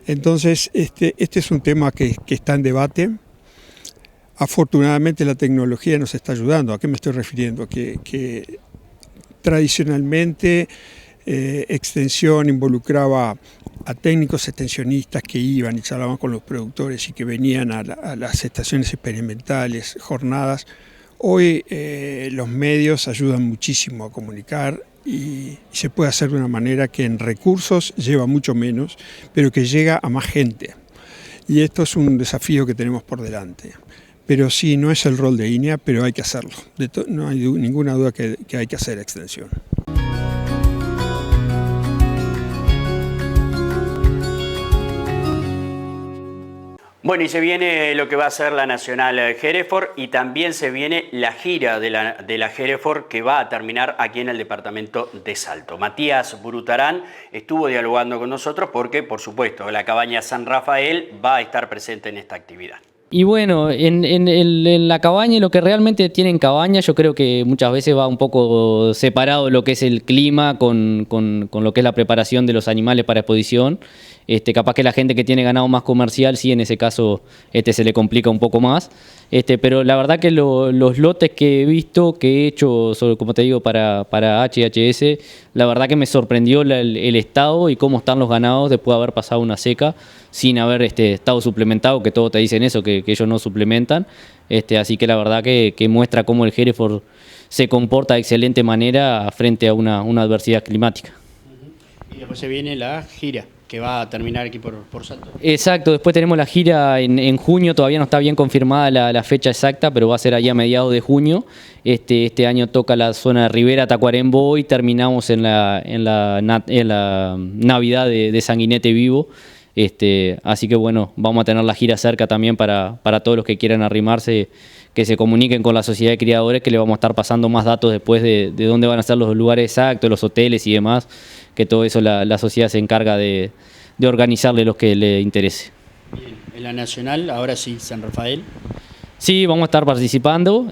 [SPEAKER 21] Entonces, este es un tema que está en debate. Afortunadamente la tecnología nos está ayudando. ¿A qué me estoy refiriendo? Que tradicionalmente extensión involucraba a técnicos extensionistas que iban y charlaban con los productores y que venían a las estaciones experimentales, jornadas. Hoy los medios ayudan muchísimo a comunicar y se puede hacer de una manera que en recursos lleva mucho menos, pero que llega a más gente. Y esto es un desafío que tenemos por delante. Pero sí, no es el rol de INIA, pero hay que hacerlo. No hay ninguna duda que hay que hacer extensión.
[SPEAKER 1] Bueno, y se viene lo que va a ser la Nacional Hereford y también se viene la gira de la Hereford que va a terminar aquí en el departamento de Salto. Matías Burutarán estuvo dialogando con nosotros porque, por supuesto, la cabaña San Rafael va a estar presente en esta actividad.
[SPEAKER 22] Y bueno, en la cabaña y lo que realmente tienen cabaña, yo creo que muchas veces va un poco separado lo que es el clima con lo que es la preparación de los animales para exposición. Capaz que la gente que tiene ganado más comercial, sí, en ese caso se le complica un poco más. Pero la verdad que los lotes que he visto, que he hecho, como te digo, para HHS, la verdad que me sorprendió el estado y cómo están los ganados después de haber pasado una seca sin haber estado suplementado, que todos te dicen eso, que ellos no suplementan. Así que la verdad que muestra cómo el Hereford se comporta de excelente manera frente a una adversidad climática.
[SPEAKER 15] Y después se viene la gira, que va a terminar aquí por Salto.
[SPEAKER 22] Exacto, después tenemos la gira en junio, todavía no está bien confirmada la fecha exacta, pero va a ser allá a mediados de junio. Este año toca la zona de Rivera, Tacuarembó y terminamos en la Navidad de Sanguinete Vivo. Así que bueno, vamos a tener la gira cerca también para todos los que quieran arrimarse, que se comuniquen con la sociedad de criadores, que le vamos a estar pasando más datos después de dónde van a ser los lugares exactos, los hoteles y demás, que todo eso la sociedad se encarga de organizarle los que le interese.
[SPEAKER 15] Bien, en la Nacional, ahora sí, San Rafael.
[SPEAKER 22] Sí, vamos a estar participando.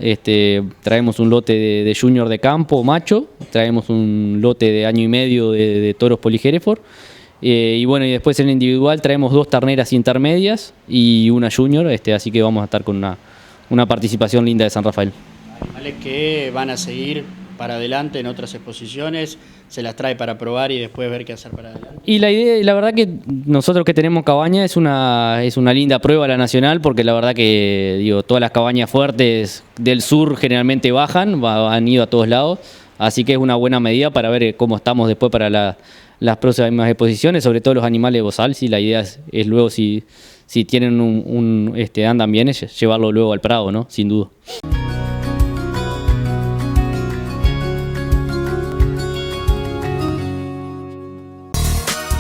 [SPEAKER 22] Traemos un lote de junior de campo macho, traemos un lote de año y medio de toros Hereford. Y bueno, y después en individual traemos 2 terneras intermedias y una junior, así que vamos a estar con una participación linda de San Rafael.
[SPEAKER 15] animales que van a seguir para adelante en otras exposiciones, se las trae para probar y después ver qué hacer para adelante.
[SPEAKER 22] Y la idea, la verdad que nosotros que tenemos cabaña es una linda prueba la nacional, porque la verdad que todas las cabañas fuertes del sur generalmente bajan, han ido a todos lados, así que es una buena medida para ver cómo estamos después para las próximas exposiciones, sobre todo los animales de bozal. Si la idea es luego si tienen andan bien, es llevarlo luego al Prado, ¿no? Sin duda.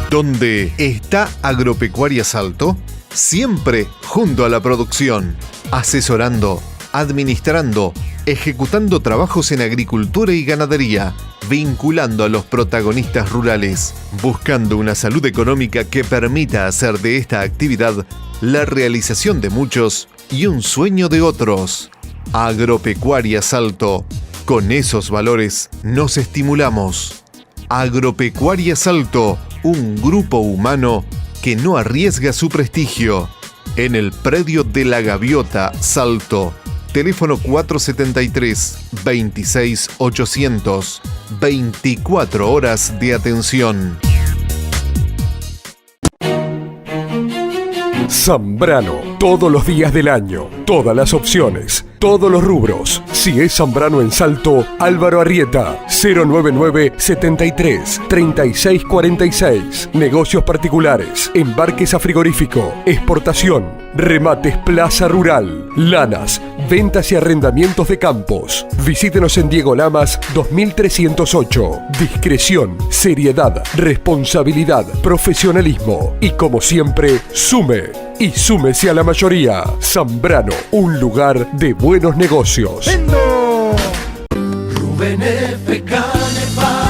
[SPEAKER 17] ¿Dónde está Agropecuaria Salto? Siempre junto a la producción, asesorando, administrando, ejecutando trabajos en agricultura y ganadería, vinculando a los protagonistas rurales, buscando una salud económica que permita hacer de esta actividad la realización de muchos y un sueño de otros. Agropecuaria Salto. Con esos valores nos estimulamos. Agropecuaria Salto, un grupo humano que no arriesga su prestigio. En el predio de La Gaviota, Salto. Teléfono 473-26800. 24 horas de atención.
[SPEAKER 13] Zambrano, todos los días del año, todas las opciones, todos los rubros. Si es Zambrano en Salto, Álvaro Arrieta, 099 73 36 46. Negocios particulares, embarques a frigorífico, exportación, remates Plaza Rural, lanas, ventas y arrendamientos de campos. Visítenos en Diego Lamas 2308. Discreción, seriedad, responsabilidad, profesionalismo y como siempre, sume y súmese a la mayoría. Zambrano, un lugar de buenos negocios.
[SPEAKER 18] Rubén F. Canepa,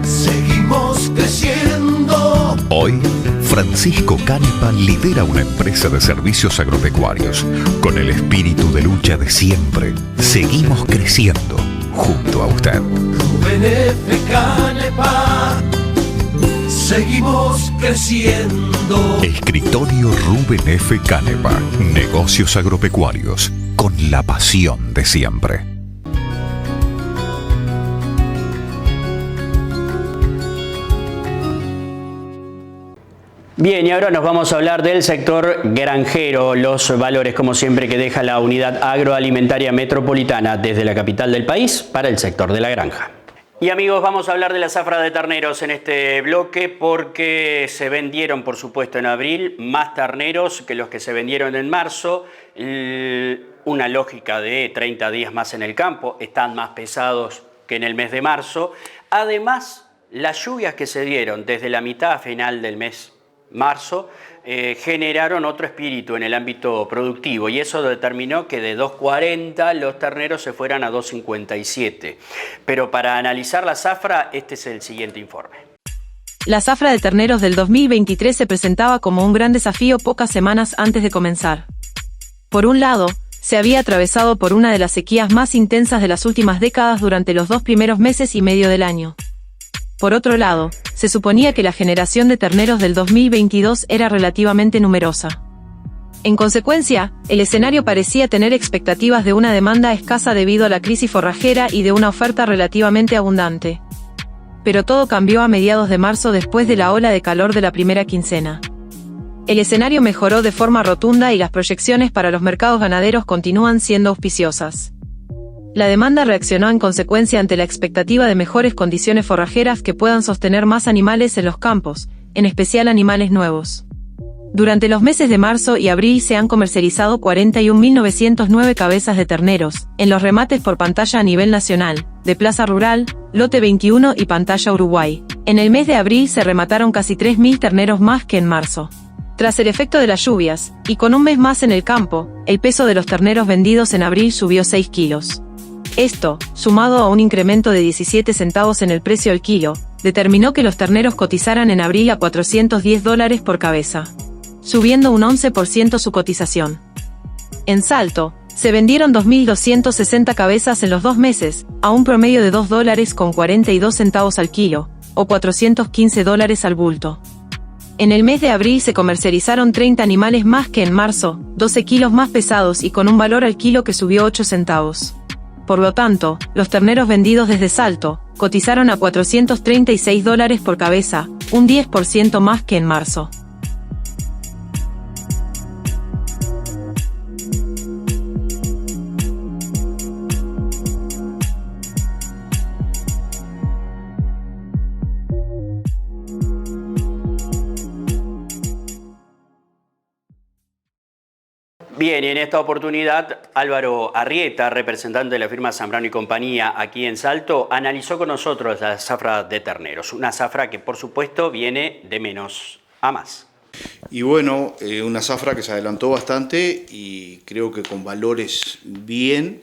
[SPEAKER 18] seguimos creciendo.
[SPEAKER 9] Hoy, Francisco Canepa lidera una empresa de servicios agropecuarios. Con el espíritu de lucha de siempre, seguimos creciendo junto a usted.
[SPEAKER 18] Rubén F. Canepa, seguimos creciendo.
[SPEAKER 9] Escritorio Rubén F. Canepa. Negocios agropecuarios con la pasión de siempre.
[SPEAKER 1] Bien, y ahora nos vamos a hablar del sector granjero, los valores como siempre que deja la unidad agroalimentaria metropolitana desde la capital del país para el sector de la granja. Y amigos, vamos a hablar de la zafra de terneros en este bloque porque se vendieron, por supuesto, en abril más terneros que los que se vendieron en marzo. Una lógica de 30 días más en el campo, están más pesados que en el mes de marzo. Además, las lluvias que se dieron desde la mitad a final del mes marzo generaron otro espíritu en el ámbito productivo y eso determinó que de 2.40 los terneros se fueran a 2.57. Pero para analizar la zafra, este es el siguiente informe.
[SPEAKER 2] La zafra de terneros del 2023 se presentaba como un gran desafío pocas semanas antes de comenzar. Por un lado, se había atravesado por una de las sequías más intensas de las últimas décadas durante los 2 primeros meses y medio del año. Por otro lado, se suponía que la generación de terneros del 2022 era relativamente numerosa. En consecuencia, el escenario parecía tener expectativas de una demanda escasa debido a la crisis forrajera y de una oferta relativamente abundante. Pero todo cambió a mediados de marzo después de la ola de calor de la primera quincena. El escenario mejoró de forma rotunda y las proyecciones para los mercados ganaderos continúan siendo auspiciosas. La demanda reaccionó en consecuencia ante la expectativa de mejores condiciones forrajeras que puedan sostener más animales en los campos, en especial animales nuevos. Durante los meses de marzo y abril se han comercializado 41.909 cabezas de terneros, en los remates por pantalla a nivel nacional, de Plaza Rural, Lote 21 y Pantalla Uruguay. En el mes de abril se remataron casi 3.000 terneros más que en marzo. Tras el efecto de las lluvias, y con un mes más en el campo, el peso de los terneros vendidos en abril subió 6 kilos. Esto, sumado a un incremento de 17 centavos en el precio al kilo, determinó que los terneros cotizaran en abril a $410 por cabeza, subiendo un 11% su cotización. En Salto, se vendieron 2.260 cabezas en los 2 meses, a un promedio de $2.42 al kilo, o $415 al bulto. En el mes de abril se comercializaron 30 animales más que en marzo, 12 kilos más pesados y con un valor al kilo que subió 8 centavos. Por lo tanto, los terneros vendidos desde Salto cotizaron a $436 por cabeza, un 10% más que en marzo.
[SPEAKER 1] Bien, y en esta oportunidad Álvaro Arrieta, representante de la firma Zambrano y Compañía aquí en Salto, analizó con nosotros la zafra de terneros, una zafra que por supuesto viene de menos a más.
[SPEAKER 6] Y bueno, una zafra que se adelantó bastante y creo que con valores bien,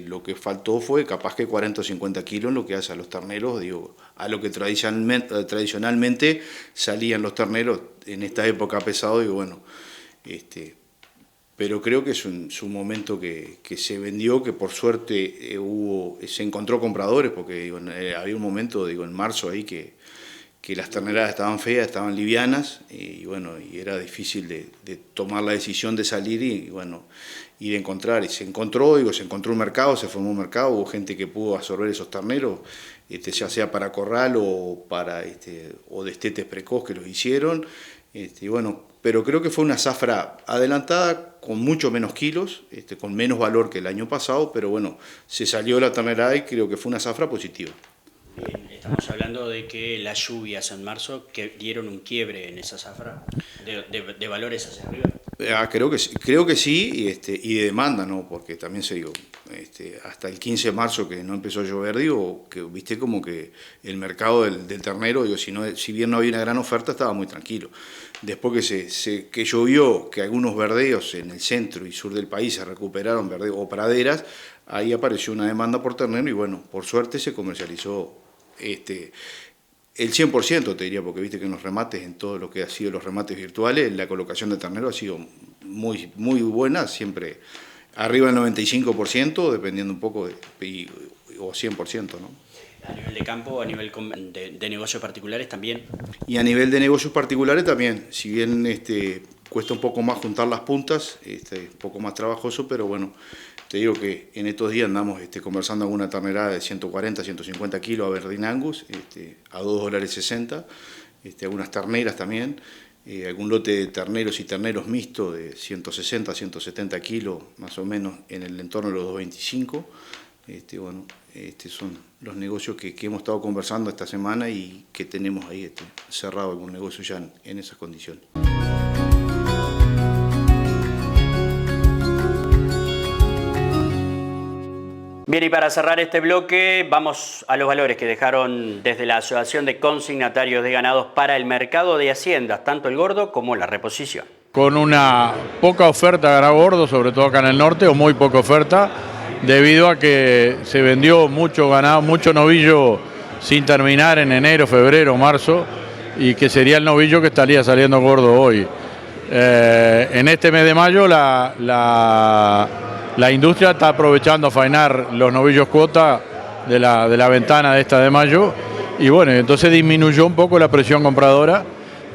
[SPEAKER 6] lo que faltó fue capaz que 40 o 50 kilos en lo que hace a los terneros, digo, a lo que tradicionalmente salían los terneros en esta época pesado, y bueno, pero creo que es un momento que se vendió, que por suerte se encontró compradores, porque digo, había un momento, digo, en marzo ahí que las terneradas estaban feas, estaban livianas, y bueno, y era difícil de tomar la decisión de salir y bueno, y de encontrar. Y se encontró, digo, se encontró un mercado, se formó un mercado, hubo gente que pudo absorber esos terneros, ya sea para corral o para o destetes precoz que los hicieron, y bueno, pero creo que fue una zafra adelantada con mucho menos kilos, con menos valor que el año pasado, pero bueno, se salió la ternera y creo que fue una zafra positiva.
[SPEAKER 1] Bien, estamos hablando de que las lluvias en marzo que dieron un quiebre en esa zafra de valores hacia arriba.
[SPEAKER 6] Creo que sí, y de demanda, ¿no? Porque también se digo, hasta el 15 de marzo que no empezó a llover, digo, que viste como que el mercado del ternero, digo, si bien no había una gran oferta, estaba muy tranquilo. Después que llovió, que algunos verdeos en el centro y sur del país se recuperaron, verdeos o praderas, ahí apareció una demanda por ternero y bueno, por suerte se comercializó el 100%, te diría, porque viste que en los remates, en todo lo que ha sido los remates virtuales, la colocación de ternero ha sido muy, muy buena, siempre arriba del 95%, dependiendo un poco, o 100%, ¿no?
[SPEAKER 1] A nivel de campo, a nivel de negocios particulares también.
[SPEAKER 6] Y a nivel de negocios particulares también, si bien cuesta un poco más juntar las puntas, un poco más trabajoso, pero bueno, te digo que en estos días andamos conversando con una ternera de 140, 150 kilos, Aberdeen Angus, a $2.60, algunas terneras también, algún lote de terneros y terneros mixtos de 160, 170 kilos, más o menos en el entorno de los 225. Bueno, son los negocios que hemos estado conversando esta semana y que tenemos ahí cerrado algún negocio ya en esas condiciones.
[SPEAKER 1] Bien, y para cerrar este bloque, vamos a los valores que dejaron desde la Asociación de Consignatarios de Ganados para el mercado de haciendas, tanto el gordo como la reposición.
[SPEAKER 7] Con una poca oferta de ganado gordo, sobre todo acá en el norte, o muy poca oferta, debido a que se vendió mucho ganado, mucho novillo sin terminar en enero, febrero, marzo, y que sería el novillo que estaría saliendo gordo hoy. En este mes de mayo la industria está aprovechando a faenar los novillos cuota de la ventana de esta de mayo, y bueno, entonces disminuyó un poco la presión compradora,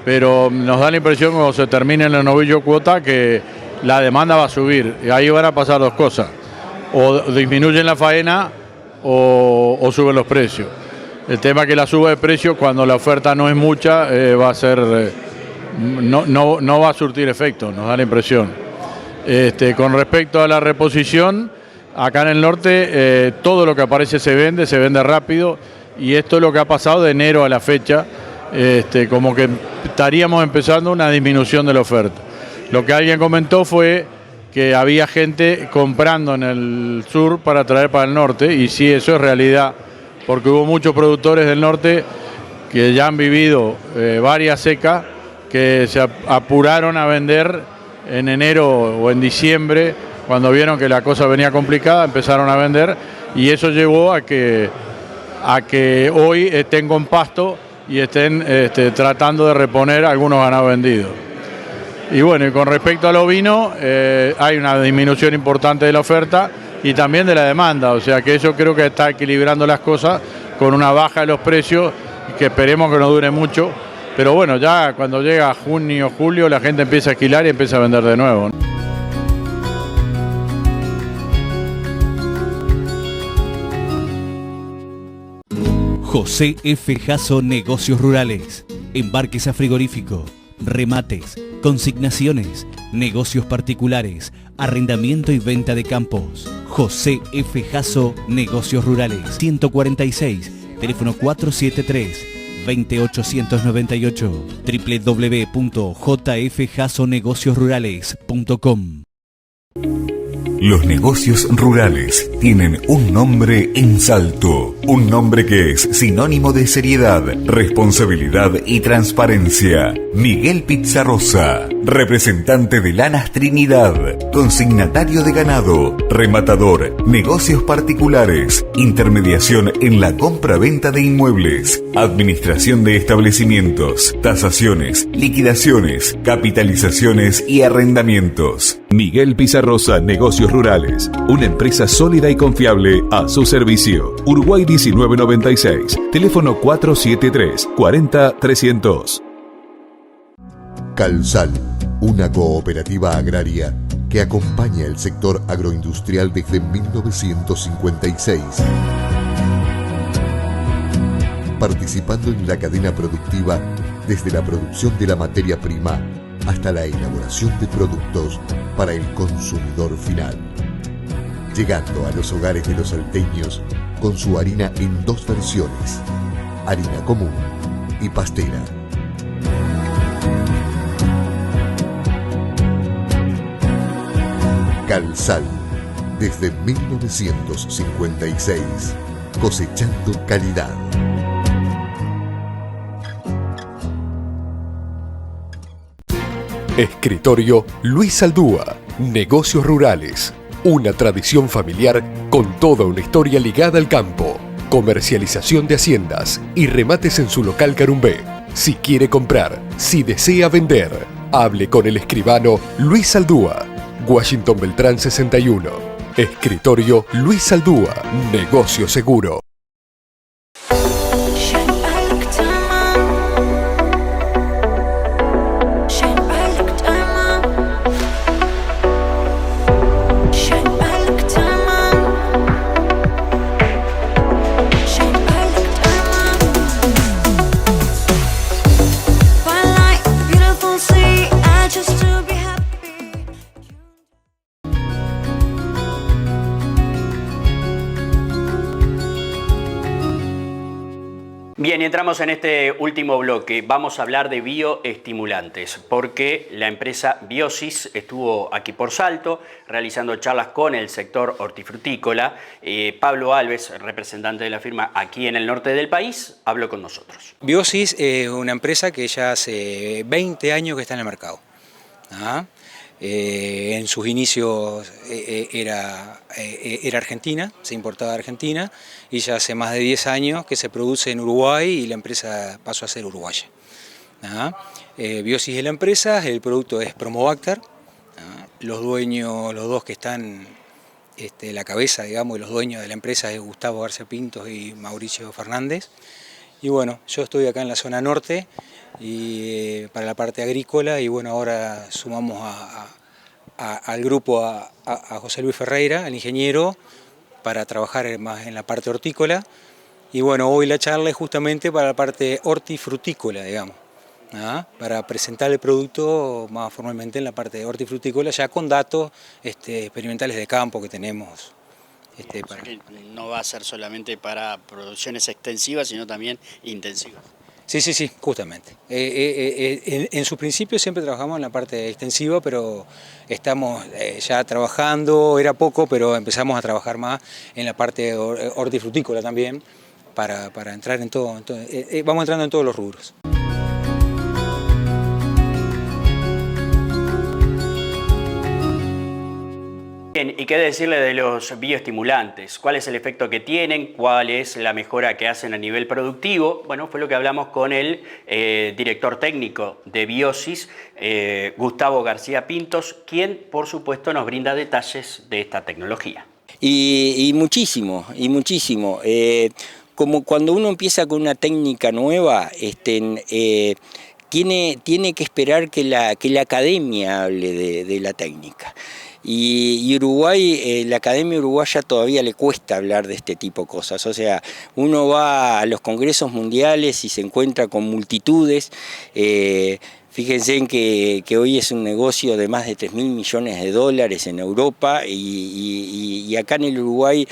[SPEAKER 7] pero nos da la impresión cuando se terminen los novillos cuota que la demanda va a subir, y ahí van a pasar dos cosas. O disminuyen la faena o suben los precios. El tema es que la suba de precio cuando la oferta no es mucha va a ser no va a surtir efecto, nos da la impresión. Con respecto a la reposición, acá en el norte todo lo que aparece se vende rápido, y esto es lo que ha pasado de enero a la fecha, como que estaríamos empezando una disminución de la oferta. Lo que alguien comentó fue que había gente comprando en el sur para traer para el norte, y sí, eso es realidad, porque hubo muchos productores del norte que ya han vivido varias secas, que se apuraron a vender en enero o en diciembre, cuando vieron que la cosa venía complicada, empezaron a vender, y eso llevó a que hoy estén con pasto y estén tratando de reponer algunos ganados vendidos. Y bueno, y con respecto al ovino, hay una disminución importante de la oferta y también de la demanda, o sea que eso creo que está equilibrando las cosas con una baja de los precios, que esperemos que no dure mucho, pero bueno, ya cuando llega junio, julio, la gente empieza a esquilar y empieza a vender de nuevo.
[SPEAKER 8] José F. Jasso Negocios Rurales. Embarques a frigorífico, remates, consignaciones, negocios particulares, arrendamiento y venta de campos. José F. Jasso Negocios Rurales. 146, teléfono 473-20898, www.jfjassonegociosrurales.com.
[SPEAKER 10] Los negocios rurales tienen un nombre en Salto, un nombre que es sinónimo de seriedad, responsabilidad y transparencia. Miguel Pizarrosa, representante de Lanas Trinidad, consignatario de ganado, rematador, negocios particulares, intermediación en la compra-venta de inmuebles, administración de establecimientos, tasaciones, liquidaciones, capitalizaciones y arrendamientos. Miguel Pizarrosa Negocios Rurales, una empresa sólida y confiable a su servicio. Uruguay 1996, teléfono 473-40-300.
[SPEAKER 12] Calsal, una cooperativa agraria que acompaña el sector agroindustrial desde 1956. Participando en la cadena productiva desde la producción de la materia prima hasta la elaboración de productos para el consumidor final. Llegando a los hogares de los salteños con su harina en dos versiones, harina común y pastera. Calsal, desde 1956, cosechando calidad.
[SPEAKER 13] Escritorio Luis Saldúa, Negocios Rurales, una tradición familiar con toda una historia ligada al campo, comercialización de haciendas y remates en su local Carumbé. Si quiere comprar, si desea vender, hable con el escribano Luis Saldúa, Washington Beltrán 61. Escritorio Luis Saldúa, Negocio Seguro.
[SPEAKER 1] Bien, entramos en este último bloque. Vamos a hablar de bioestimulantes, porque la empresa Biosis estuvo aquí por Salto realizando charlas con el sector hortifrutícola. Pablo Alves, representante de la firma aquí en el norte del país, habló con nosotros.
[SPEAKER 3] Biosis es una empresa que ya hace 20 años que está en el mercado. En sus inicios era Argentina, se importaba de Argentina, y ya hace más de 10 años que se produce en Uruguay y la empresa pasó a ser uruguaya. Biosis es la empresa, el producto es Promobacter. Los dueños, los dos que están la cabeza, digamos, y los dueños de la empresa es Gustavo García Pintos y Mauricio Fernández. Y bueno, yo estoy acá en la zona norte y para la parte agrícola, y bueno, ahora sumamos al grupo a José Luis Ferreira, el ingeniero, para trabajar más en la parte hortícola. Y bueno, hoy la charla es justamente para la parte hortifrutícola, digamos, para presentar el producto más formalmente en la parte hortifrutícola, ya con datos experimentales de campo que tenemos.
[SPEAKER 1] Para... que no va a ser solamente para producciones extensivas, sino también intensivas.
[SPEAKER 3] Sí, justamente. En su principio siempre trabajamos en la parte extensiva, pero estamos ya trabajando, era poco, pero empezamos a trabajar más en la parte hortifrutícola también, para entrar en todo, vamos entrando en todos los rubros.
[SPEAKER 1] Bien, ¿y qué decirle de los bioestimulantes? ¿Cuál es el efecto que tienen? ¿Cuál es la mejora que hacen a nivel productivo? Bueno, fue lo que hablamos con el director técnico de Biosis, Gustavo García Pintos, quien, por supuesto, nos brinda detalles de esta tecnología.
[SPEAKER 14] Y muchísimo. Como cuando uno empieza con una técnica nueva, tiene que esperar que la academia hable de la técnica. Y Uruguay, la Academia Uruguaya todavía le cuesta hablar de este tipo de cosas. O sea, uno va a los congresos mundiales y se encuentra con multitudes. Fíjense en que hoy es un negocio de más de 3.000 millones de dólares en Europa y acá en el Uruguay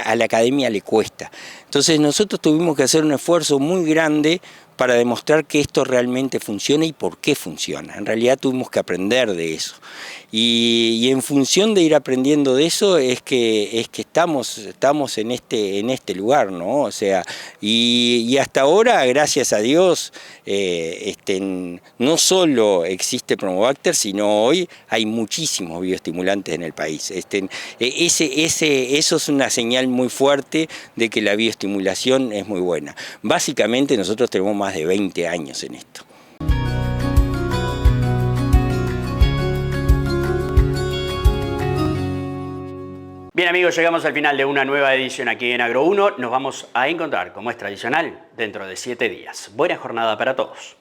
[SPEAKER 14] a la academia le cuesta. Entonces nosotros tuvimos que hacer un esfuerzo muy grande para demostrar que esto realmente funciona y por qué funciona. En realidad tuvimos que aprender de eso. Y en función de ir aprendiendo de eso es que estamos en este lugar, ¿no? O sea, y hasta ahora, gracias a Dios, no solo existe Promobacter, sino hoy hay muchísimos bioestimulantes en el país. Eso es una señal muy fuerte de que la bioestimulación es muy buena. Básicamente nosotros tenemos más de 20 años en esto.
[SPEAKER 1] Bien amigos, llegamos al final de una nueva edición aquí en Agro 1. Nos vamos a encontrar, como es tradicional, dentro de 7 días. Buena jornada para todos.